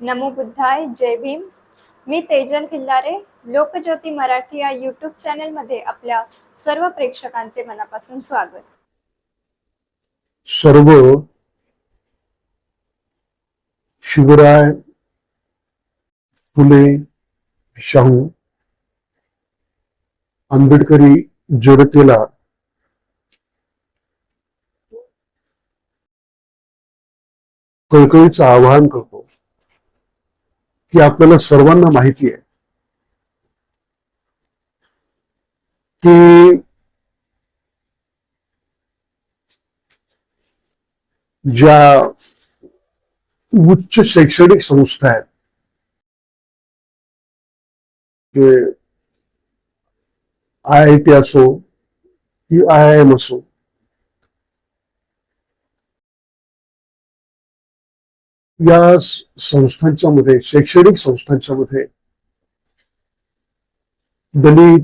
नमो बुद्धाय. जय भीम. मी तेजल खिल्लारे. लोकज्योती मराठी या यूट्यूब चॅनलमध्ये आपल्या सर्व प्रेक्षकांचे मनापासून स्वागत. सर्व शिवराय फुले शाहू आंबेडकरी जनतेला कळकळीचं आवाहन करतो की आपल्याला सर्वांना माहिती आहे की ज्या उच्च शैक्षणिक संस्था आहेत, जे IIT असो की IIM असो, या संस्थांच्या मध्ये, शैक्षणिक संस्थांच्या मध्ये दलित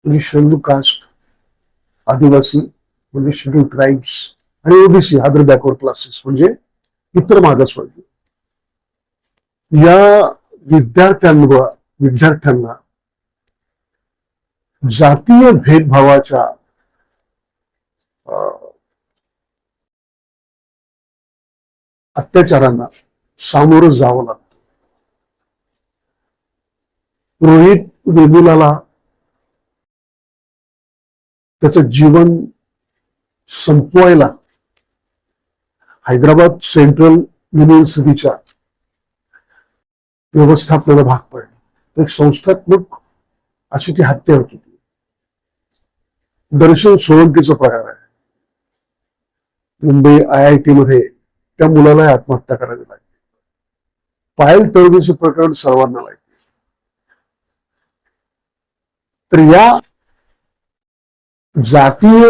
म्हणजे शेड्यूल कास्ट, आदिवासी म्हणजे शेड्यूल ट्राईब्स आणि ओबीसी अदर बॅकवर्ड क्लासेस म्हणजे इतर मागासवर्गीय या विद्यार्थ्यांना जातीय भेदभावाच्या अत्याचारांना सामोरं जावं लागतं. रोहित वेमुलाला त्याचं जीवन संपवायला हैदराबाद सेंट्रल युनिव्हर्सिटीच्या व्यवस्थापनाला भाग पडले. एक संस्थात्मक अशी ती हत्या होती. दर्शन सोळंकीचा प्रकार आहे. मुंबई IIT मध्ये त्या मुलाला आत्महत्या करावी लागली. पायल तळवीचे प्रकरण सर्वांना माहिती. तर या जातीय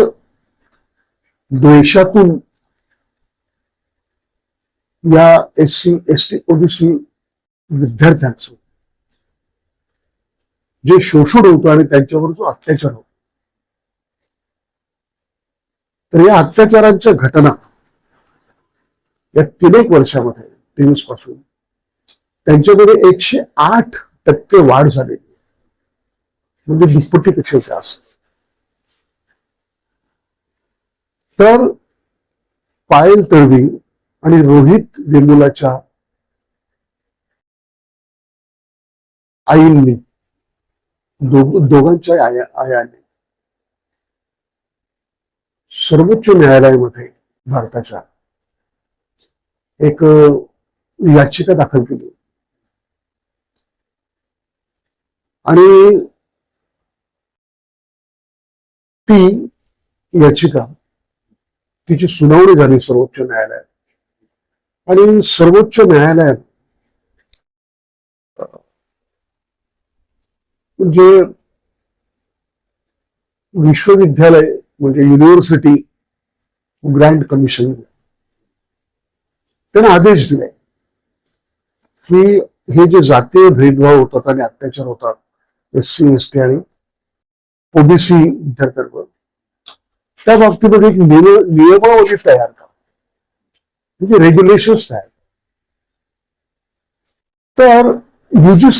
द्वेषातून या SC ST OBC विद्यार्थ्यांचं जे शोषण होतं आणि त्यांच्यावर जो अत्याचार होतो, तर या अत्याचारांच्या घटना या 3 वर्षामध्ये 23 पासून त्यांच्यामध्ये 108% वाढ झाली, म्हणजे दुप्पटीपेक्षा जास्त. तर पायल तळवी आणि रोहित वेमुलाच्या आईंनी दोघांच्या आयाने सर्वोच्च न्यायालयामध्ये भारताच्या एक याचिका दाखल केली आणि ती याचिका तिची सुनावणी झाली सर्वोच्च न्यायालयात. आणि सर्वोच्च न्यायालयात म्हणजे विश्वविद्यालय म्हणजे युनिव्हर्सिटी ग्रँट कमिशन त्याने आदेश दिले की हे जे जातीय भेदभाव होतात आणि अत्याचार होतात SC ST आणि OBC विद्यार्थ्यांवर, त्या बाबतीमध्ये एक नियमावली तयार करा, म्हणजे रेग्युलेशन्स तयार. तर UGC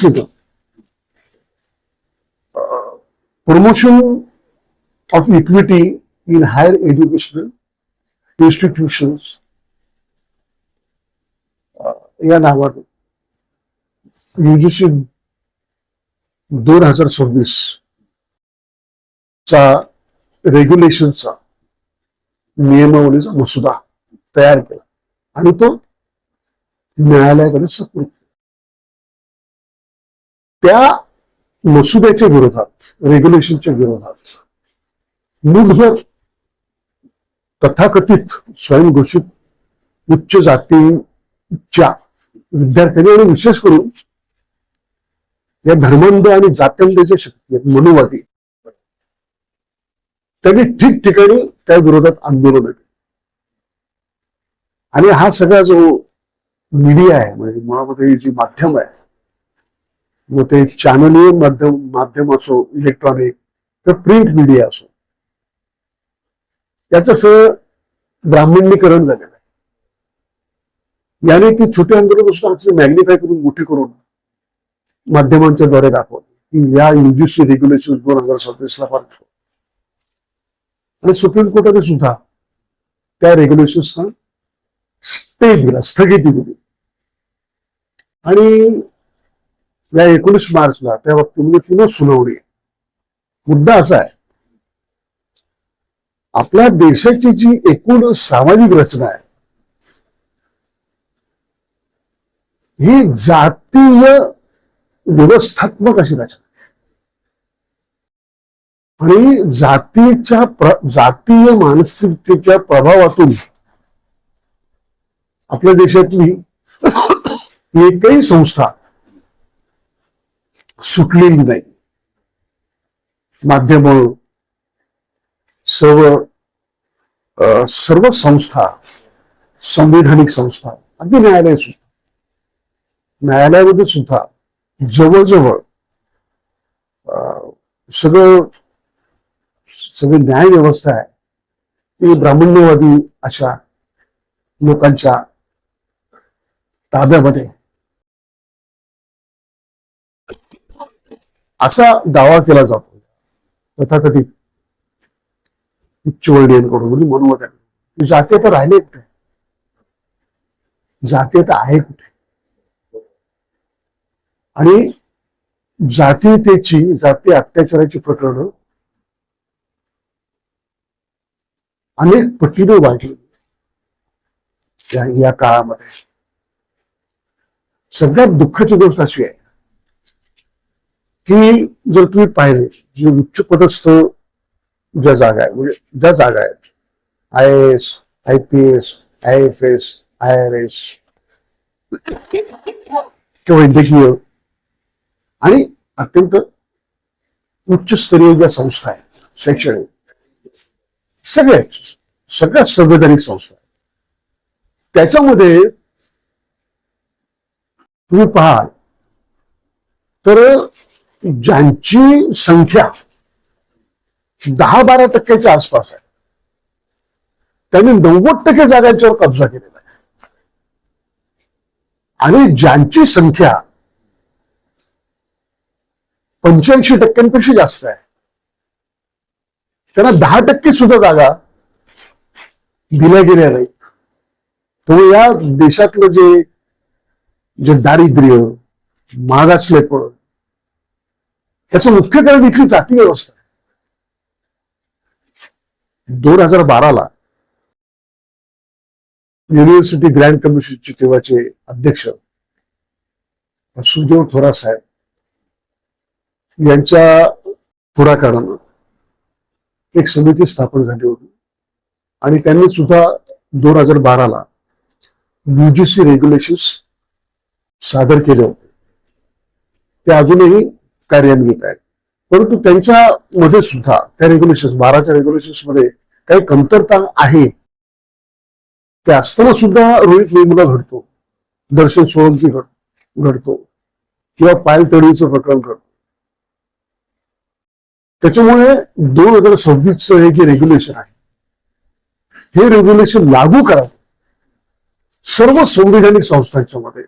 promotion of equity in higher educational institutions या नावाने UGC 2026 चा रेग्युलेशनचा नियमावलीचा मसुदा तयार केला आणि तो न्यायालयाकडे सुपूर्द. त्या मसुद्याच्या विरोधात, रेग्युलेशनच्या विरोधात मुठभर तथाकथित स्वयंघोषित उच्च जातीच्या विद्यार्थ्यांनी आणि विशेष करून या धर्मांध आणि जात्यांध जे शक्ती आहेत, मनुवादी, त्यांनी ठिकठिकाणी त्या विरोधात आंदोलन केले. आणि हा सगळा जो मीडिया आहे, म्हणजे मुळामध्ये जी माध्यम आहे, मग ते चॅनलीय माध्यम असो, इलेक्ट्रॉनिक किंवा प्रिंट मीडिया असो, याचं सगळं ब्राह्मणीकरण झालेलं आहे. याने ती छोटी आंदोलन सुद्धा मॅग्निफाय करून मोठी करून माध्यमांच्या द्वारे दाखवते की या युजीसी रेग्युलेशन 2027 ला फार आणि सुप्रीम कोर्टाने सुद्धा त्या रेग्युलेशन्सना स्टे दिला, स्थगिती दिली. आणि या 19 मार्चला त्या बाबतीमध्ये पुन्हा सुनावणी. मुद्दा असा आहे, आपल्या देशाची जी एकूण सामाजिक रचना आहे ही जातीय व्यवस्थात्मक अशी रचना आणि जातीय मानसिकतेच्या प्रभावातून आपल्या देशातली एकही संस्था सुटलेली नाही. माध्यम, सर्व संस्था, संवैधानिक संस्था, अगदी न्यायालय सुद्धा, न्यायालयामध्ये सुद्धा जवळजवळ सगळी न्याय व्यवस्था आहे ती ब्राह्मण्यवादी अशा लोकांच्या ताब्यामध्ये असा दावा केला जातो तथाकथित उच्चवर्णीयांकडून, म्हणजे मनोवत जातीयता राहिले कुठे, जातीयता आहे कुठे. आणि जातीय अत्याचाराची प्रकरणं अनेक पटीने वाढली या काळामध्ये. सगळ्यात दुःखाची गोष्ट अशी आहे की जर तुम्ही पाहिले जे उच्च पदस्थ ज्या जागा आहेत, म्हणजे ज्या जागा आहेत IAS, IPS, IFS, IRS किंवा वैद्यकीय आणि अत्यंत उच्चस्तरीय ज्या संस्था आहेत, शैक्षणिक, सगळ्यात संवैधानिक संस्था, त्याच्यामध्ये तुम्ही पाहाल तर ज्यांची संख्या 10-12% आसपास आहे त्यांनी 90% जागांच्यावर कब्जा केलेला आहे. आणि ज्यांची संख्या 85% जास्त आहे त्यांना 10% सुद्धा जागा दिल्या गेल्या नाहीत. त्यामुळे या देशातलं जे दारिद्र्य, मागासलेपण, त्याचं मुख्य कारण इथली जाती व्यवस्था आहे. 2012ला युनिव्हर्सिटी ग्रँड कमिशनचे तेव्हाचे अध्यक्ष सुदेव थोरात साहेब यांच्या पुढाकारानं एक समिती स्थापन झाली होती आणि त्यांनी सुद्धा 2012ला UGC रेग्युलेशन्स सादर केले होते. ते अजूनही कार्यान्वित आहेत, परंतु त्यांच्या मध्ये सुद्धा त्या रेग्युलेशन्स 12च्या रेग्युलेशन्स मध्ये काही कमतरता आहे. ते असताना सुद्धा रोहित वेमुला घडतो, दर्शन सोळंकी घडतो किंवा पायल तडवीचं प्रकरण घडतो. त्याच्यामुळे 2026चं हे जे रेग्युलेशन आहे हे रेग्युलेशन लागू करा सर्व संवैधानिक संस्थांच्या मध्ये.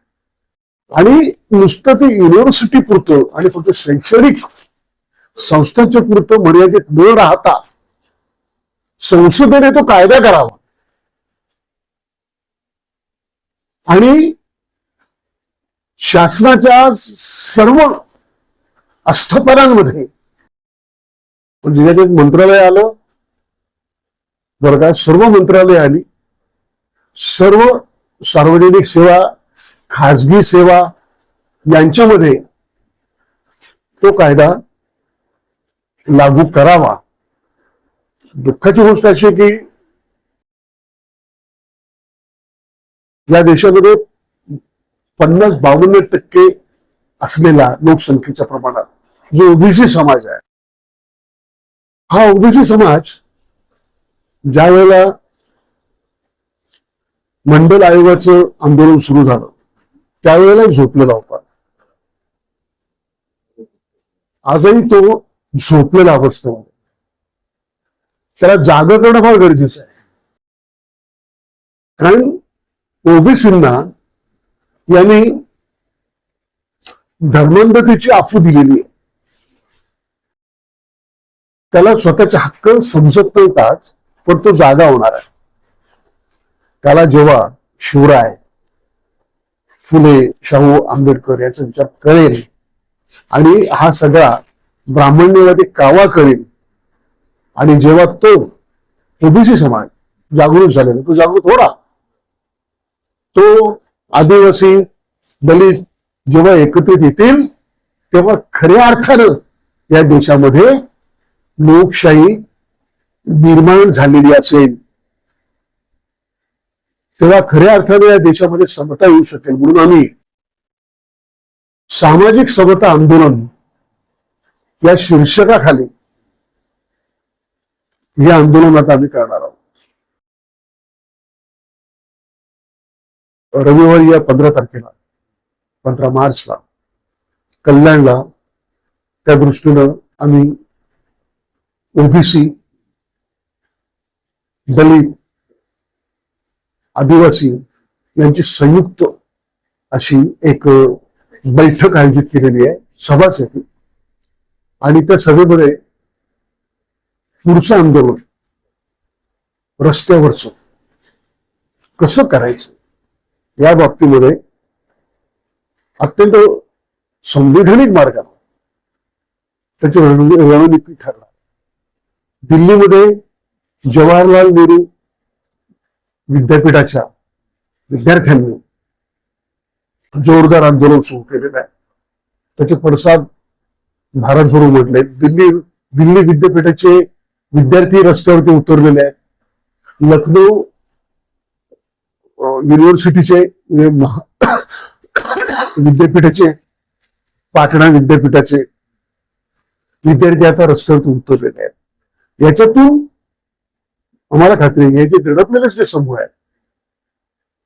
आणि नुसतं ते युनिव्हर्सिटी पुरतं आणि फक्त शैक्षणिक संस्थांच्या पुरतं मर्यादित न राहता संसदेने तो कायदा करावा आणि शासनाच्या सर्व आस्थापनांमध्ये जिल्ह्यात मंत्रालय आलं बरं का, सर्व मंत्रालय आली, सर्व सार्वजनिक सेवा, खाजगी सेवा यांच्यामध्ये तो कायदा लागू करावा. दुःखाची गोष्ट अशी आहे की या देशामध्ये 50-52% असलेला लोकसंख्येच्या प्रमाणात जो ओबीसी समाज आहे, हा ओबीसी समाज ज्या वेळेला मंडल आयोगाचं आंदोलन सुरू झालं त्यावेळेला झोपलेला होता. आजही तो झोपलेला अवस्थेमध्ये. त्याला जागा करणं फार गरजेचं आहे. कारण ओबीसींना यांनी धर्मांधतेची आफू दिलेली आहे. त्याला स्वतःचे हक्क समजत नव्हताच, पण तो जागा होणार आहे. त्याला जेव्हा शिवराय, फुले, शाहू आंबेडकर याचा विचार कळेल आणि हा सगळा ब्राह्मण्यवादी कावा कळेल, आणि जेव्हा तो ओबीसी समाज जागृत झालेला, तो जागृत होणार, तो आदिवासी दलित जेव्हा एकत्रित येतील तेव्हा खऱ्या अर्थानं या देशामध्ये लोकशाही निर्माण झालेली असेल, तेव्हा खऱ्या अर्थाने या देशामध्ये समता येऊ शकेल. म्हणून आम्ही सामाजिक समता आंदोलन या शीर्षकाखाली या आंदोलनात आम्ही करणार आहोत. रविवारी या 15 तारखेला, 15 मार्चला कल्याणला त्या दृष्टीनं आम्ही ओबीसी, दलित, आदिवासी यांची संयुक्त अशी एक बैठक आयोजित केलेली आहे, सभाच आहे ती. आणि त्या सभेमध्ये पुढचं आंदोलन रस्त्यावरचं कसं करायचं या बाबतीमध्ये अत्यंत संवैधानिक मार्गाने त्याची रणनीती ठरणार. दिल्लीमध्ये जवाहरलाल नेहरू विद्यापीठाच्या विद्यार्थ्यांनी जोरदार आंदोलन सुरू केलेलं आहे. त्याचे पडसाद भारतभर उमटले. दिल्ली विद्यापीठाचे विद्यार्थी रस्त्यावरती उतरलेले आहेत. लखनौ युनिव्हर्सिटीचे विद्यापीठाचे, पाटणा विद्यापीठाचे विद्यार्थी आता रस्त्यावरती उतरलेले आहेत. याच्यातून आम्हाला खात्री आहे, हे जे दडपलेले जे समूह आहेत,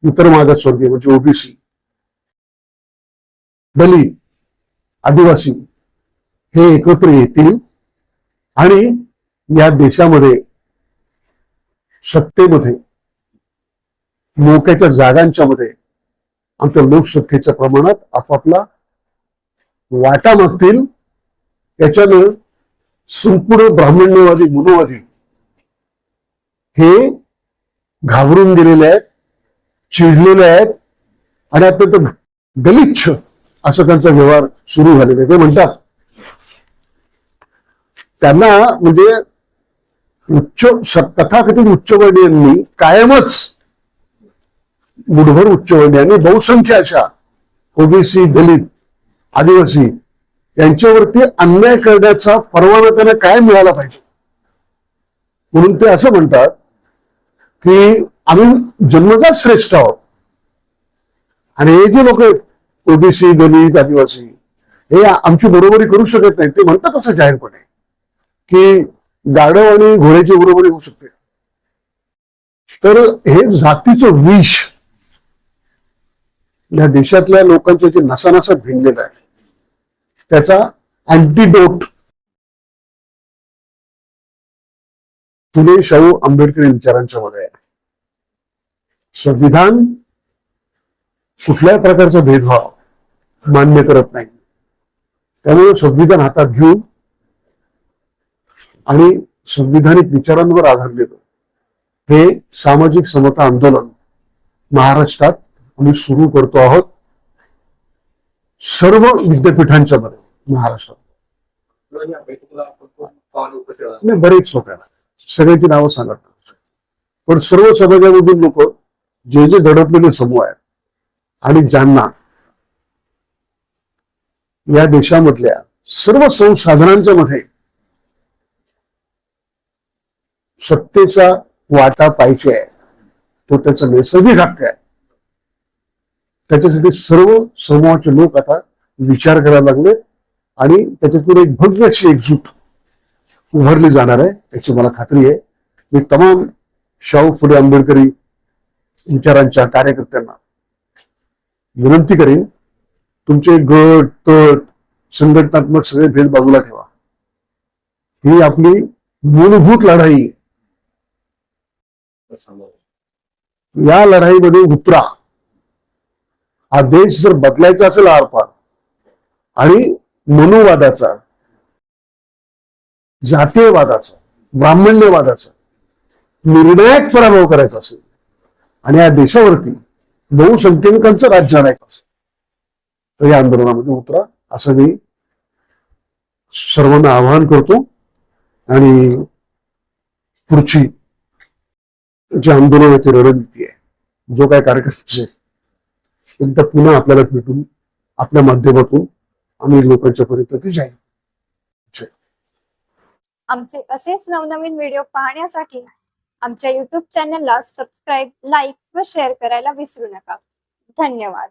इतर मागासवर्गीय म्हणजे ओबीसी, दलित, आदिवासी, हे एकत्र येतील आणि या देशामध्ये सत्तेमध्ये, मोक्याच्या जागांच्या मध्ये आमच्या लोकसंख्येच्या प्रमाणात आपापला वाटा मागतील. याच्यानं संपूर्ण ब्राह्मण्यवादी, मनोवादी हे घाबरून गेलेले आहेत, चिडलेले आहेत आणि अत्यंत गलिच्छ असं त्यांचा व्यवहार सुरू झालेला आहे. ते म्हणतात त्यांना म्हणजे तथाकथित उच्चवर्णीयांनी कायमच मुठभर उच्चवर्णीयांनी बहुसंख्य अशा ओबीसी, दलित, आदिवासी यांच्यावरती अन्याय करण्याचा परवाना त्यांना काय मिळाला पाहिजे. म्हणून ते असं म्हणतात की आम्ही जन्मजात श्रेष्ठ आहोत आणि हे जे लोक ओबीसी, दलित, आदिवासी हे आमची बरोबरी करू शकत नाही. ते म्हणतात असं जाहीरपणे की गाढव आणि घोड्याची बरोबरी होऊ शकते. तर हे जातीचं विष या देशातल्या लोकांच्या जे नसानसात भिनलेलं आहे, त्याचा अँटीडोट फुले, शाहू आंबेडकरी विचारांच्या मध्ये आहे. संविधान कुठल्याही प्रकारचा भेदभाव मान्य करत नाही. त्यामुळे संविधान हातात घेऊन आणि संविधानिक विचारांवर आधारलेलं हे सामाजिक समता आंदोलन महाराष्ट्रात आम्ही सुरू करतो आहोत. सर्व विद्यापीठांच्या मध्ये महाराष्ट्रात बरेच लोकांना, सगळ्यांची नावं सांगत नाही, पण सर्व समाजामधील लोक जे जे दडपलेले समूह आहेत आणि ज्यांना या देशामधल्या सर्व संसाधनांच्या मध्ये सत्तेचा वाटा पाहिजे आहे, तो त्याचा नैसर्गिक हक्क आहे. त्याच्यासाठी सर्व समूहाचे लोक आता विचार करायला लागले आणि त्याच्यातून एक भव्य अशी एकजूट उभारली जाणार आहे याची मला खात्री आहे. मी तमाम शाहू फुले आंबेडकरी विचारांच्या कार्यकर्त्यांना विनंती करेन, तुमचे गट, तट, संघटनात्मक सगळे भेद बाजूला ठेवा. ही आपली मूलभूत लढाई. या लढाईमध्ये उतरा हा देश जर बदलायचा असेल आरपार आणि मनुवादाचा, जातीयवादाचा, ब्राह्मण्यवादाचा निर्णायक पराभव करायचा असेल आणि या देशावरती बहुसंख्याकांचं राज्य आणायचं असेल तर या आंदोलनामध्ये उतरा, असं मी सर्वांना आवाहन करतो. आणि पुढची जी आंदोलनाची रणनीती आहे, जो काय कार्यक्रम असेल, एकदा पुन्हा आपल्याला भेटून आपल्या माध्यमातून आम्ही लोकांच्या पर्यंत ते जाईल. आमचे असेच नवनवीन व्हिडिओ पाहण्यासाठी आमच्या YouTube चॅनलला सबस्क्राईब, लाईक व शेअर करायला विसरू नका. धन्यवाद.